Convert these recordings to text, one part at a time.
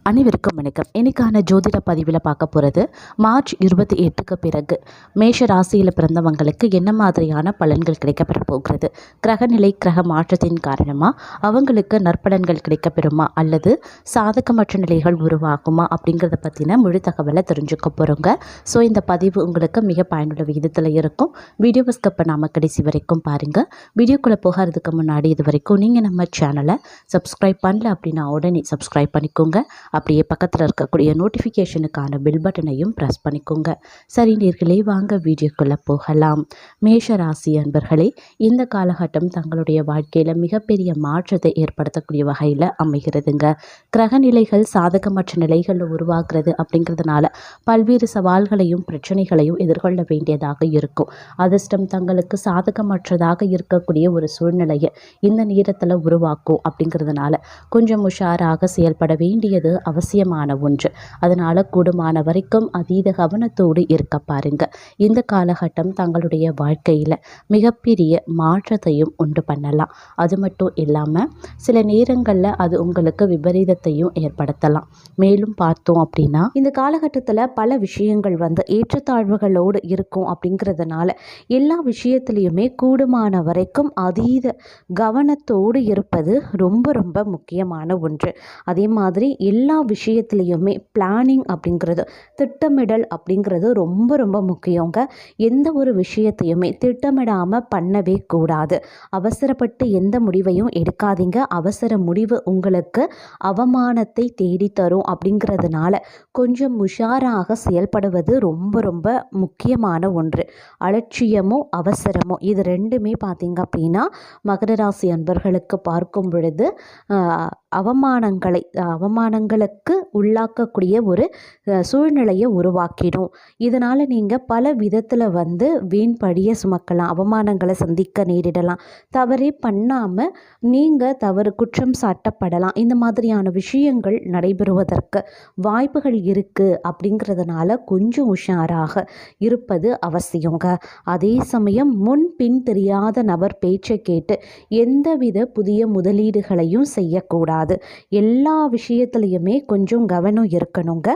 அனைவருக்கும் வணக்கம். இன்னைக்கான ஜோதிட பதிவில் பார்க்க போகிறது மார்ச் 28க்கு பிறகு மேஷ ராசியில் பிறந்தவங்களுக்கு என்ன மாதிரியான பலன்கள் கிடைக்கப்பெற போகிறது, கிரகநிலை கிரக மாற்றத்தின் காரணமாக அவங்களுக்கு நற்பலன்கள் கிடைக்கப்பெறுமா அல்லது சாதகமற்ற நிலைகள் உருவாகுமா அப்படிங்கிறத பற்றின முழு தகவலை தெரிஞ்சுக்க போகிறோங்க. ஸோ இந்த பதிவு உங்களுக்கு மிக பயனுள்ள விகிதத்தில் இருக்கும். வீடியோவை ஸ்கிப் பண்ணாமல் கடைசி வரைக்கும் பாருங்கள். வீடியோக்குள்ளே போகிறதுக்கு முன்னாடி இது வரைக்கும் நீங்கள் நம்ம சேனலை சப்ஸ்கிரைப் பண்ணல அப்படின்னா உடனே சப்ஸ்கிரைப் பண்ணிக்கோங்க. அப்படியே பக்கத்தில் இருக்கக்கூடிய நோட்டிஃபிகேஷனுக்கான பெல் பட்டனையும் ப்ரெஸ் பண்ணிக்கோங்க. சரி நேர்களே, வாங்க வீடியோக்குள்ளே போகலாம். மேஷ ராசி அன்பர்களே, இந்த காலகட்டம் தங்களுடைய வாழ்க்கையில் மிகப்பெரிய மாற்றத்தை ஏற்படுத்தக்கூடிய வகையில் அமைகிறதுங்க. கிரகநிலைகள் சாதகமற்ற நிலைகளில் உருவாக்குறது அப்படிங்கிறதுனால பல்வேறு சவால்களையும் பிரச்சனைகளையும் எதிர்கொள்ள வேண்டியதாக இருக்கும். அதிர்ஷ்டம் தங்களுக்கு சாதகமற்றதாக இருக்கக்கூடிய ஒரு சூழ்நிலையை இந்த நேரத்தில் உருவாக்கும். அப்படிங்கிறதுனால கொஞ்சம் உஷாராக செயல்பட வேண்டியது அவசியமான ஒன்று. அதனால் கூடுமான வரைக்கும் அதீத கவனத்தோடு இருக்க பாருங்க. இந்த காலகட்டம் தங்களுடைய வாழ்க்கையில் மிகப்பெரிய மாற்றத்தையும் உண்டு பண்ணலாம். அது மட்டும் இல்லாமல் சில நேரங்களில் அது உங்களுக்கு விபரீதத்தையும் ஏற்படுத்தலாம். மேலும் பார்த்தோம் அப்படின்னா இந்த காலகட்டத்தில் பல விஷயங்கள் ஏற்றத்தாழ்வுகளோடு இருக்கும். அப்படிங்கிறதுனால எல்லா விஷயத்திலையுமே கூடுமான வரைக்கும் அதீத கவனத்தோடு இருப்பது ரொம்ப ரொம்ப முக்கியமான ஒன்று. அதே மாதிரி எல்லா விஷயத்துலையுமே பிளானிங் அப்படிங்கிறது, திட்டமிடல் அப்படிங்கிறது ரொம்ப ரொம்ப முக்கியங்க. எந்த ஒரு விஷயத்தையுமே திட்டமிடாமல் பண்ணவே கூடாது. அவசரப்பட்டு எந்த முடிவையும் எடுக்காதீங்க. அவசர முடிவு உங்களுக்கு அவமானத்தை தேடித்தரும். அப்படிங்கிறதுனால கொஞ்சம் உஷாராக செயல்படுவது ரொம்ப ரொம்ப முக்கியமான ஒன்று. அலட்சியமோ அவசரமோ இது ரெண்டுமே பார்த்தீங்க அப்படின்னா மகர ராசி அன்பர்களுக்கு பார்க்கும் பொழுது அவமானங்களுக்கு உள்ளாக்கக்கூடிய ஒரு சூழ்நிலையை உருவாக்கிடும். இதனால் நீங்கள் பல விதத்தில் வீண் படியை சுமக்கலாம், அவமானங்களை சந்திக்க நேரிடலாம். தவறே பண்ணாமல் நீங்கள் தவறு குற்றம் சாட்டப்படலாம். இந்த மாதிரியான விஷயங்கள் நடைபெறுவதற்கு வாய்ப்புகள் இருக்குது. அப்படிங்கிறதுனால கொஞ்சம் உஷாராக இருப்பது அவசியங்க. அதே சமயம் முன்பின் தெரியாத நபர் பேச்சை கேட்டு எந்தவித புதிய முதலீடுகளையும் செய்யக்கூடாது. எல்லா விஷயத்துலையுமே கொஞ்சம் கவனம் இருக்கணுங்க.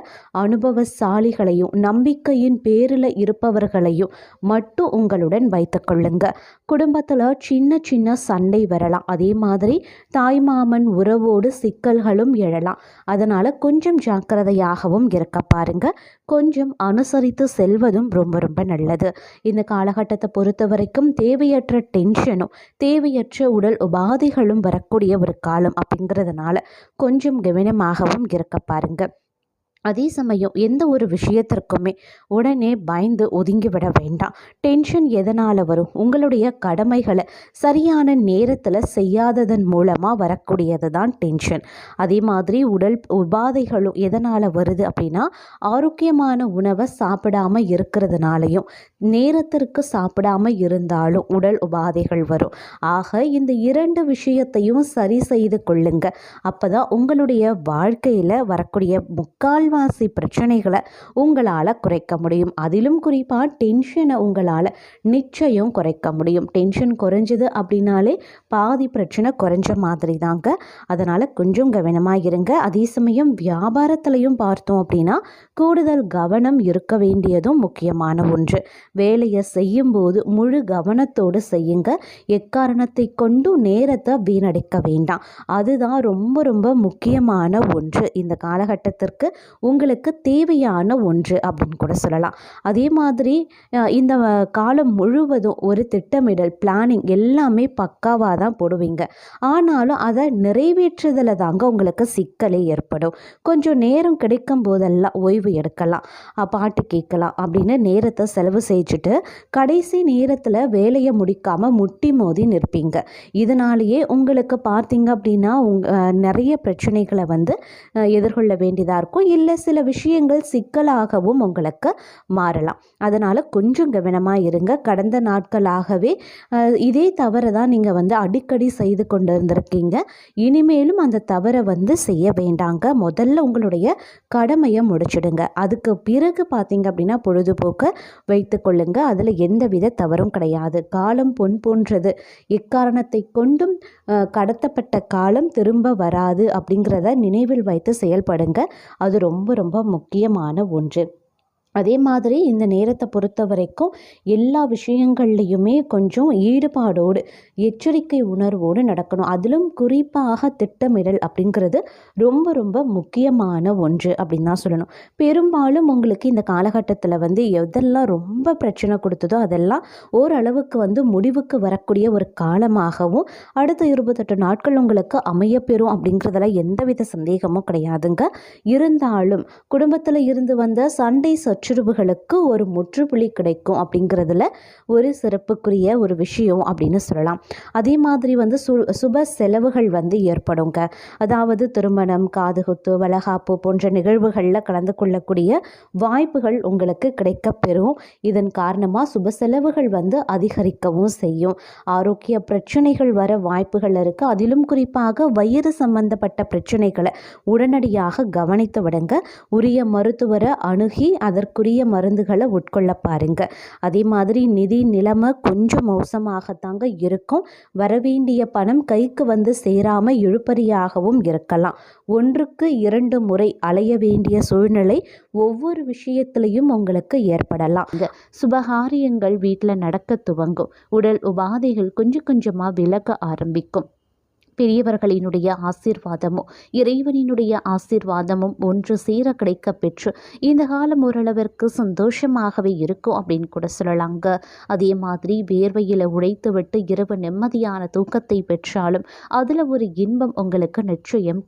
அனுபவசாலிகளையும் நம்பிக்கையின் பேரில் இருப்பவர்களையும் மட்டும் உங்களுடன் வைத்துக்கொள்ளுங்க. குடும்பத்தில் சின்ன சின்ன சண்டை வரலாம். அதே மாதிரி தாய்மாமன் உறவோடு சிக்கல்களும் எழலாம். அதனால் கொஞ்சம் ஜாக்கிரதையாகவும் இருக்க பாருங்க. கொஞ்சம் அனுசரித்து செல்வதும் ரொம்ப ரொம்ப நல்லது. இந்த காலகட்டத்தை பொறுத்த வரைக்கும் தேவையற்ற டென்ஷனும் தேவையற்ற உடல் உபாதைகளும் வரக்கூடிய ஒரு காலம். அப்படிங்கிறதுனால கொஞ்சம் கவனமாகவும் இருக்க பாருங்க. அதே சமயம் எந்த ஒரு விஷயத்திற்குமே உடனே பயந்து ஒதுங்கிவிட வேண்டாம். டென்ஷன் எதனால் வரும்? உங்களுடைய கடமைகளை சரியான நேரத்தில் செய்யாததன் மூலமாக வரக்கூடியது தான் டென்ஷன். அதே மாதிரி உடல் உபாதைகளும் எதனால் வருது அப்படின்னா ஆரோக்கியமான உணவை சாப்பிடாமல் இருக்கிறதுனாலையும் நேரத்திற்கு சாப்பிடாமல் இருந்தாலும் உடல் உபாதைகள் வரும். ஆக இந்த இரண்டு விஷயத்தையும் சரி செய்து கொள்ளுங்க. அப்போ தான் உங்களுடைய வாழ்க்கையில் வரக்கூடிய முக்கால்வாசி பிரச்சனைகளை உங்களால் குறைக்க முடியும். அதிலும் குறிப்பாக டென்ஷனை உங்களால் நிச்சயம் குறைக்க முடியும். டென்ஷன் குறைஞ்சது அப்படின்னாலே பாதி பிரச்சனை குறைஞ்ச மாதிரி தாங்க. அதனால் கொஞ்சம் கவனமாக இருங்க. அதே சமயம் வியாபாரத்திலையும் பார்த்தோம் அப்படின்னா கூடுதல் கவனம் இருக்க வேண்டியதும் முக்கியமான ஒன்று. வேலையை செய்யும்போது முழு கவனத்தோடு செய்யுங்க. எக்காரணத்தை கொண்டு நேரத்தை வீணடிக்க வேண்டாம். அதுதான் ரொம்ப ரொம்ப முக்கியமான ஒன்று. இந்த காலகட்டத்திற்கு உங்களுக்கு தேவையான ஒன்று அப்படின்னு கூட சொல்லலாம். அதே மாதிரி இந்த காலம் முழுவதும் ஒரு திட்டமிடல் பிளானிங் எல்லாமே பக்காவாக தான் போடுவீங்க. ஆனாலும் அதை நிறைவேற்றுதல தாங்க உங்களுக்கு சிக்கலே ஏற்படும். கொஞ்சம் நேரம் கிடைக்கும் போதெல்லாம் ஓய்வு எடுக்கலாம், பாட்டு கேட்கலாம் அப்படின்னு நேரத்தை செலவு செஞ்சுட்டு கடைசி நேரத்தில் வேலையை முடிக்காமல் முட்டி மோதி நிற்பீங்க. இதனாலேயே உங்களுக்கு பார்த்தீங்க அப்படின்னா நிறைய பிரச்சனைகளை எதிர்கொள்ள வேண்டியதாக இருக்கும். இல்லை சில விஷயங்கள் சிக்கலாகவும் உங்களுக்கு மாறலாம். அதனால் கொஞ்சம் கவனமாக இருங்க. கடந்த நாட்களாகவே இதே தவறை தான் நீங்கள் அடிக்கடி செய்து கொண்டு இருந்திருக்கீங்க. இனிமேலும் அந்த தவறை வந்து செய்ய வேண்டாங்க. முதல்ல உங்களுடைய கடமையை முடிச்சிடுங்க. அதுக்கு பிறகு பார்த்தீங்க அப்படின்னா பொழுதுபோக்க வைத்து கொள்ளுங்க. அதில் எந்தவித தவறும் கிடையாது. காலம் பொன் போன்றது, எக்காரணத்தை கொண்டும் கடத்தப்பட்ட காலம் திரும்ப வராது அப்படிங்கிறத நினைவில் வைத்து செயல்படுங்க. அது ரொம்ப ரொம்ப முக்கியமான ஒன்று. அதே மாதிரி இந்த நேரத்தை பொறுத்த வரைக்கும் எல்லா விஷயங்கள்லையுமே கொஞ்சம் ஈடுபாடோடு எச்சரிக்கை உணர்வோடு நடக்கணும். அதிலும் குறிப்பாக திட்டமிடல் அப்படிங்கிறது ரொம்ப ரொம்ப முக்கியமான ஒன்று அப்படின்னு தான் சொல்லணும். பெரும்பாலும் உங்களுக்கு இந்த காலகட்டத்தில் வந்து எதெல்லாம் ரொம்ப பிரச்சனை கொடுத்ததோ அதெல்லாம் ஓரளவுக்கு வந்து முடிவுக்கு வரக்கூடிய ஒரு காலமாகவும் அடுத்த 28 நாட்கள் உங்களுக்கு அமையப்பெறும் அப்படிங்கிறதுல எந்தவித சந்தேகமும் கிடையாதுங்க. இருந்தாலும் குடும்பத்தில் இருந்து வந்த சண்டை சச்சுரவுகளுக்கு ஒரு முற்றுப்புள்ளி கிடைக்கும் அப்படிங்கிறதுல ஒரு சிறப்புக்குரிய ஒரு விஷயம் அப்படின்னு சொல்லலாம். அதே மாதிரி வந்து சுப செலவுகள் வந்து ஏற்படுங்க. அதாவது திருமணம், காதுகுத்து, வளகாப்பு போன்ற நிகழ்வுகளில் கலந்து கொள்ளக்கூடிய வாய்ப்புகள் உங்களுக்கு கிடைக்கப்பெறும். இதன் காரணமாக சுப செலவுகள் வந்து அதிகரிக்கவும் செய்யும். ஆரோக்கிய பிரச்சனைகள் வர வாய்ப்புகள் இருக்குது. அதிலும் குறிப்பாக வயிறு சம்பந்தப்பட்ட பிரச்சனைகளை உடனடியாக கவனித்து விடுங்க. உரிய மருத்துவரை அணுகி அதற்குரிய மருந்துகளை உட்கொள்ள பாருங்க. அதே மாதிரி நிதி நிலைமை கொஞ்சம் மோசமாகத்தாங்க இருக்கும். வரவேண்டிய பணம் கைக்கு வந்து சேராம இழுபறியாகவும் இருக்கலாம். 1க்கு 2 முறை அலைய வேண்டிய சூழ்நிலை ஒவ்வொரு விஷயத்திலையும் உங்களுக்கு ஏற்படலாம். சுபகாரியங்கள் வீட்டில் நடக்க துவங்கும். உடல் உபாதைகள் கொஞ்சம் கொஞ்சமாக விலக ஆரம்பிக்கும். பெரியவர்களினுடைய ஆசீர்வாதமும் இறைவனினுடைய ஆசீர்வாதமும் ஒன்று சேர கிடைக்க பெற்று இந்த காலம் ஓரளவிற்கு சந்தோஷமாகவே இருக்கும் அப்படின்னு கூட சொல்லலாங்க. அதே மாதிரி வேர்வையில் உழைத்து விட்டு இரவு நிம்மதியான தூக்கத்தை பெற்றாலும் அதில் ஒரு இன்பம் உங்களுக்கு நிச்சயம்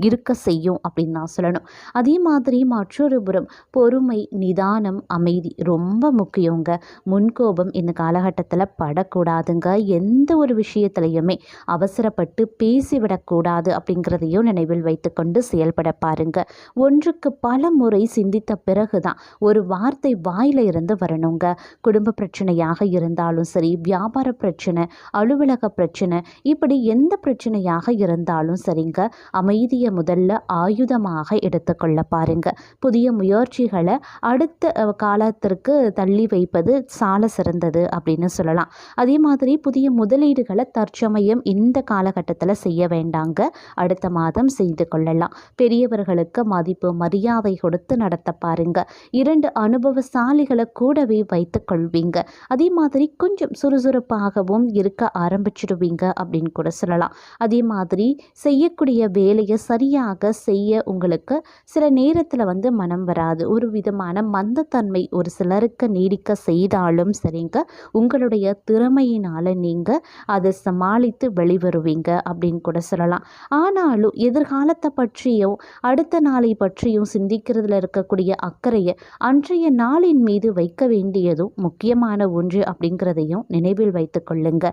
இருக்க செய்யும் அப்படின்னு நான் சொல்லணும். அதே மாதிரி மற்றொரு புறம் பொறுமை, நிதானம், அமைதி ரொம்ப முக்கியங்க. முன்கோபம் இந்த காலகட்டத்தில் படக்கூடாதுங்க. எந்த ஒரு விஷயத்திலையுமே அவசரப்பட்டு பேசிவிடக்கூடாது அப்படிங்கிறதையும் நினைவில் வைத்துக்கொண்டு செயல்பட பாருங்க. ஒன்றுக்கு பல முறை சிந்தித்த பிறகுதான் ஒரு வார்த்தை வாயில இருந்து வரணுங்க. குடும்ப பிரச்சனையாக இருந்தாலும் சரி, வியாபார பிரச்சனை, அலுவலக பிரச்சனை, இப்படி எந்த பிரச்சனையாக இருந்தாலும் சரிங்க, அமைதியை முதல்ல ஆயுதமாக எடுத்துக்கொள்ள பாருங்க. புதிய முயற்சிகளை அடுத்த காலத்திற்கு தள்ளி வைப்பது சால சிறந்தது அப்படின்னு சொல்லலாம். அதே மாதிரி புதிய முதலீடுகளை தற்சமயம் இந்த காலகட்டத்தில் செய்ய வேண்டாங்க. அடுத்த மாதம் செய்து கொள்ளலாம். பெரியவர்களுக்கு மதிப்பு மரியாதை கொடுத்து நடத்த பாருங்க. 2 அனுபவசாலிகளை கூடவே வைத்துக் கொள்வீங்க. அதே மாதிரி கொஞ்சம் சுறுசுறுப்பாகவும் இருக்க ஆரம்பிச்சிடுவீங்க அப்படின்னு கூட சொல்லலாம். அதே மாதிரி செய்யக்கூடிய வேலையை சரியாக செய்ய உங்களுக்கு சில நேரத்தில் வந்து மனம் வராது. ஒரு விதமான மந்தத்தன்மை ஒரு சிலருக்கு நீடிக்க செய்தாலும் சரிங்க, உங்களுடைய திறமையினால் நீங்கள் அதை சமாளித்து வெளிவருவீங்க அப்படின்னு கூட சொல்லலாம். ஆனாலும் எதிர்காலத்தை பற்றியும் அடுத்த நாளை பற்றியும் சிந்திக்கிறதுல இருக்கக்கூடிய அக்கறையை அன்றைய நாளின் மீது வைக்க வேண்டியதும் முக்கியமான ஒன்று அப்படிங்கிறதையும் நினைவில் வைத்து கொள்ளுங்க.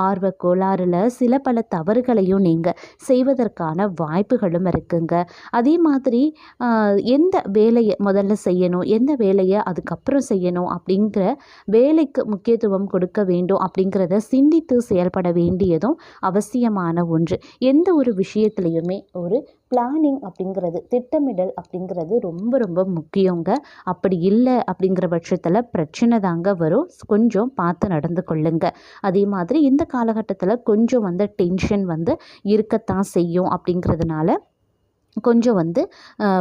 ஆர்வ கோளாறுல சில பல தவறுகளையும் நீங்கள் செய்வதற்கான வாய்ப்புகளும் இருக்குங்க. அதே மாதிரி எந்த வேலையை முதல்ல செய்யணும், எந்த வேலையை அதுக்கப்புறம் செய்யணும் அப்படிங்கிற வேலைக்கு முக்கியத்துவம் கொடுக்க வேண்டும் அப்படிங்கிறத சிந்தித்து செயல்பட வேண்டியதும் அவசியமான ஒன்று. எந்த ஒரு விஷயத்துலையுமே ஒரு பிளானிங் அப்படிங்கிறது, திட்டமிடல் அப்படிங்கிறது ரொம்ப ரொம்ப முக்கியங்க. அப்படி இல்லை அப்படிங்கிற பட்சத்தில் பிரச்சனை தாங்க வரும். கொஞ்சம் பார்த்து நடந்து கொள்ளுங்க. அதே மாதிரி இந்த காலகட்டத்தில் கொஞ்சம் வந்து டென்ஷன் வந்து இருக்கத்தான் செய்யும். அப்படிங்கிறதுனால கொஞ்சம் வந்து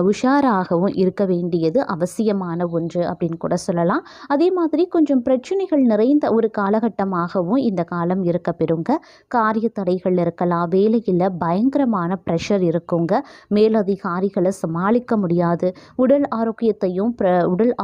உஷாராகவும் இருக்க வேண்டியது அவசியமான ஒன்று அப்படின்னு கூட சொல்லலாம். அதே மாதிரி கொஞ்சம் பிரச்சனைகள் நிறைந்த ஒரு காலகட்டமாகவும் இந்த காலம் இருக்க பெறுங்க. காரிய தடைகள் இருக்கலாம். வேலையில் பயங்கரமான ப்ரெஷர் இருக்குங்க. மேலதிகாரிகளை சமாளிக்க முடியாது. உடல்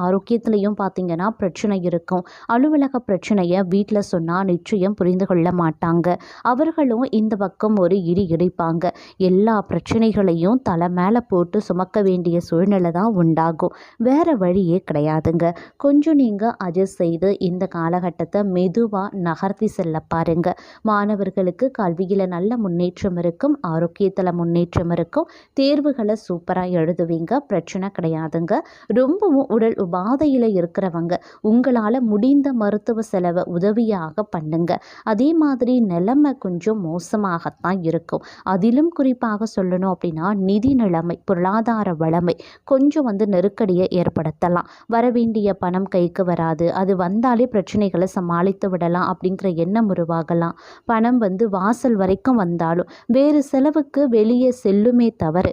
ஆரோக்கியத்திலையும் பார்த்திங்கன்னா பிரச்சனை இருக்கும். அலுவலக பிரச்சனையை வீட்டில் சொன்னால் நிச்சயம் புரிந்து கொள்ள மாட்டாங்க. அவர்களும் இந்த பக்கம் ஒரு இடி இடிப்பாங்க. எல்லா பிரச்சனைகளையும் தலை மேலே போட்டு சுமக்க வேண்டிய சூழ்நிலை தான் உண்டாகும். வேறு வழியே கிடையாதுங்க. கொஞ்சம் நீங்கள் அட்ஜஸ்ட் செய்து இந்த காலகட்டத்தை மெதுவாக நகர்த்தி செல்ல பாருங்க. மாணவர்களுக்கு கல்வியில் நல்ல முன்னேற்றம் இருக்கும், ஆரோக்கியத்தில் முன்னேற்றம் இருக்கும், தேர்வுகளை சூப்பராக எழுதுவீங்க, பிரச்சனை கிடையாதுங்க. ரொம்பவும் உடல் உபாதையில் இருக்கிறவங்க உங்களால் முடிந்த மருத்துவ செலவை உதவியாக பண்ணுங்க. அதே மாதிரி நிலைமை கொஞ்சம் மோசமாகத்தான் இருக்கும். அதிலும் குறிப்பாக சொல்லணும் அப்படின்னா நிதி நிலைமை, பொருளாதார வளமை கொஞ்சம் நெருக்கடியை ஏற்படுத்தலாம். வரவேண்டிய பணம் கைக்கு வராது, அது வந்தாலே பிரச்சனைகளை சமாளித்து விடலாம் அப்படிங்கிற எண்ணம் உருவாகலாம். பணம் வாசல் வரைக்கும் வந்தாலும் வேறு செலவுக்கு வெளியே செல்லுமே தவிர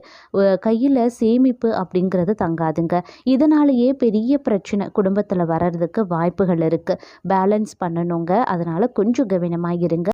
கையில் சேமிப்பு அப்படிங்கிறது தங்காதுங்க. இதனாலேயே பெரிய பிரச்சனை குடும்பத்தில் வர்றதுக்கு வாய்ப்புகள் இருக்குது. பேலன்ஸ் பண்ணணுங்க. அதனால் கொஞ்சம் கவனமாக இருங்க.